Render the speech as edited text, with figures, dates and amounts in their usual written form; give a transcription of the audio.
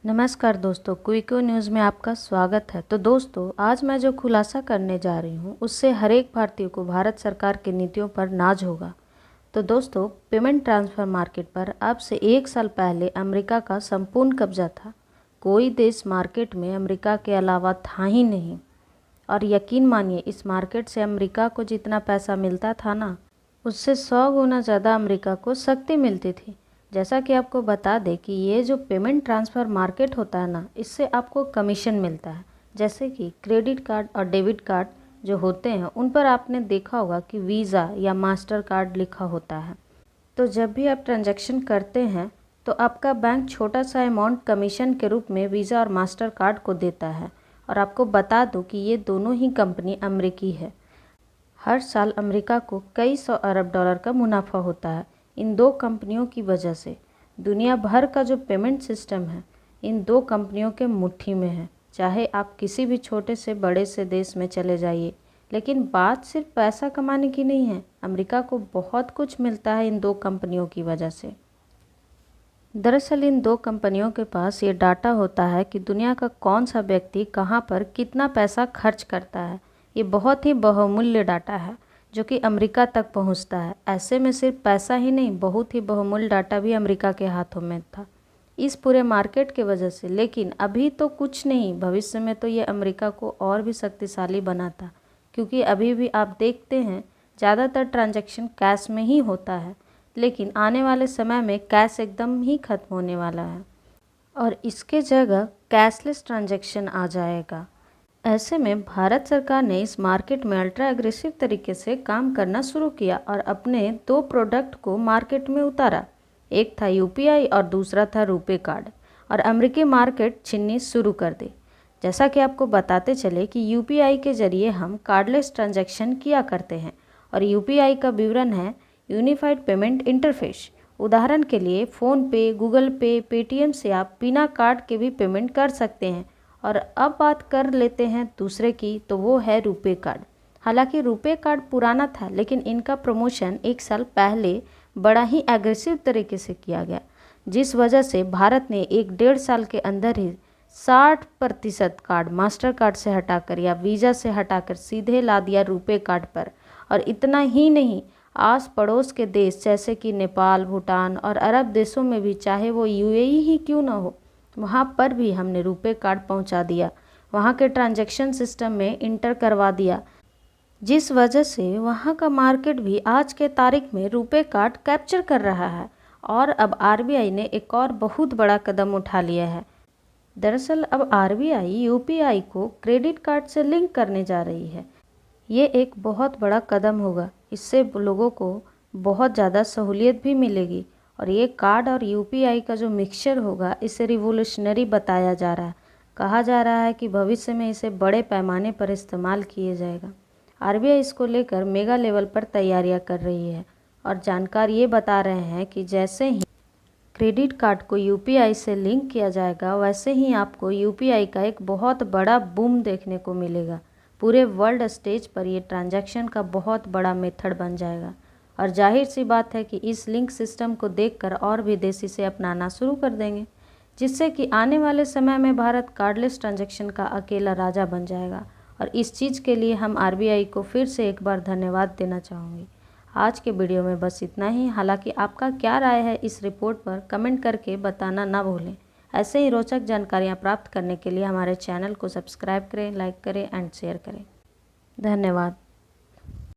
नमस्कार दोस्तों, क्विको न्यूज़ में आपका स्वागत है। तो दोस्तों, आज मैं जो खुलासा करने जा रही हूँ उससे हर एक भारतीय को भारत सरकार की नीतियों पर नाज होगा। तो दोस्तों, पेमेंट ट्रांसफ़र मार्केट पर अब से 1 साल पहले अमेरिका का संपूर्ण कब्जा था। कोई देश मार्केट में अमेरिका के अलावा था ही नहीं। और यकीन मानिए, इस मार्केट से अमेरिका को जितना पैसा मिलता था ना, उससे 100 गुना ज़्यादा अमेरिका को शक्ति मिलती थी। जैसा कि आपको बता दें कि ये जो पेमेंट ट्रांसफ़र मार्केट होता है ना, इससे आपको कमीशन मिलता है। जैसे कि क्रेडिट कार्ड और डेबिट कार्ड जो होते हैं, उन पर आपने देखा होगा कि वीज़ा या मास्टर कार्ड लिखा होता है। तो जब भी आप ट्रांजैक्शन करते हैं तो आपका बैंक छोटा सा अमाउंट कमीशन के रूप में वीज़ा और मास्टर कार्ड को देता है। और आपको बता दूं कि ये दोनों ही कंपनी अमेरिकी है। हर साल अमेरिका को कई 100 अरब डॉलर का मुनाफा होता है इन दो कंपनियों की वजह से। दुनिया भर का जो पेमेंट सिस्टम है इन दो कंपनियों के मुट्ठी में है। चाहे आप किसी भी छोटे से बड़े से देश में चले जाइए, लेकिन बात सिर्फ पैसा कमाने की नहीं है। अमेरिका को बहुत कुछ मिलता है इन दो कंपनियों की वजह से। दरअसल इन दो कंपनियों के पास ये डाटा होता है कि दुनिया का कौन सा व्यक्ति कहाँ पर कितना पैसा खर्च करता है। ये बहुत ही बहुमूल्य डाटा है जो कि अमेरिका तक पहुंचता है। ऐसे में सिर्फ पैसा ही नहीं, बहुत ही बहुमूल्य डाटा भी अमेरिका के हाथों में था इस पूरे मार्केट के वजह से। लेकिन अभी तो कुछ नहीं, भविष्य में तो ये अमेरिका को और भी शक्तिशाली बनाता, क्योंकि अभी भी आप देखते हैं ज़्यादातर ट्रांजैक्शन कैश में ही होता है। लेकिन आने वाले समय में कैश एकदम ही खत्म होने वाला है और इसके जगह कैशलेस ट्रांजैक्शन आ जाएगा। ऐसे में भारत सरकार ने इस मार्केट में अल्ट्रा एग्रेसिव तरीके से काम करना शुरू किया और अपने दो प्रोडक्ट को मार्केट में उतारा। एक था यूपीआई और दूसरा था रुपे कार्ड, और अमेरिकी मार्केट छीननी शुरू कर दी। जैसा कि आपको बताते चले कि यूपीआई के जरिए हम कार्डलेस ट्रांजैक्शन किया करते हैं और यूपीआई का विवरण है यूनिफाइड पेमेंट इंटरफेस। उदाहरण के लिए फ़ोनपे, गूगल पे, पेटीएम से आप बिना कार्ड के भी पेमेंट कर सकते हैं। और अब बात कर लेते हैं दूसरे की, तो वो है रुपे कार्ड। हालांकि रुपे कार्ड पुराना था, लेकिन इनका प्रमोशन 1 साल पहले बड़ा ही एग्रेसिव तरीके से किया गया, जिस वजह से भारत ने 1-1.5 साल के अंदर ही 60% कार्ड मास्टर कार्ड से हटाकर या वीज़ा से हटाकर सीधे ला दिया रुपे कार्ड पर। और इतना ही नहीं, आस पड़ोस के देश जैसे कि नेपाल, भूटान और अरब देशों में भी, चाहे वो यूएई ही क्यों ना हो, वहाँ पर भी हमने रुपे कार्ड पहुँचा दिया, वहाँ के ट्रांजैक्शन सिस्टम में इंटर करवा दिया, जिस वजह से वहाँ का मार्केट भी आज के तारीख में रुपे कार्ड कैप्चर कर रहा है। और अब आरबीआई ने एक और बहुत बड़ा कदम उठा लिया है। दरअसल अब आरबीआई यूपीआई को क्रेडिट कार्ड से लिंक करने जा रही है। ये एक बहुत बड़ा कदम होगा। इससे लोगों को बहुत ज़्यादा सहूलियत भी मिलेगी और ये कार्ड और यूपीआई का जो मिक्सचर होगा, इसे रिवोल्यूशनरी बताया जा रहा है। कहा जा रहा है कि भविष्य में इसे बड़े पैमाने पर इस्तेमाल किया जाएगा। आरबीआई इसको लेकर मेगा लेवल पर तैयारियां कर रही है और जानकार ये बता रहे हैं कि जैसे ही क्रेडिट कार्ड को यूपीआई से लिंक किया जाएगा, वैसे ही आपको यूपीआई का एक बहुत बड़ा बूम देखने को मिलेगा। पूरे वर्ल्ड स्टेज पर ये ट्रांजैक्शन का बहुत बड़ा मेथड बन जाएगा और जाहिर सी बात है कि इस लिंक सिस्टम को देखकर और भी देश इसे अपनाना शुरू कर देंगे, जिससे कि आने वाले समय में भारत कार्डलेस ट्रांजैक्शन का अकेला राजा बन जाएगा। और इस चीज़ के लिए हम आरबीआई को फिर से एक बार धन्यवाद देना चाहूँगी। आज के वीडियो में बस इतना ही। हालांकि आपका क्या राय है इस रिपोर्ट पर, कमेंट करके बताना ना भूलें। ऐसे ही रोचक जानकारियाँ प्राप्त करने के लिए हमारे चैनल को सब्सक्राइब करें, लाइक करें एंड शेयर करें। धन्यवाद।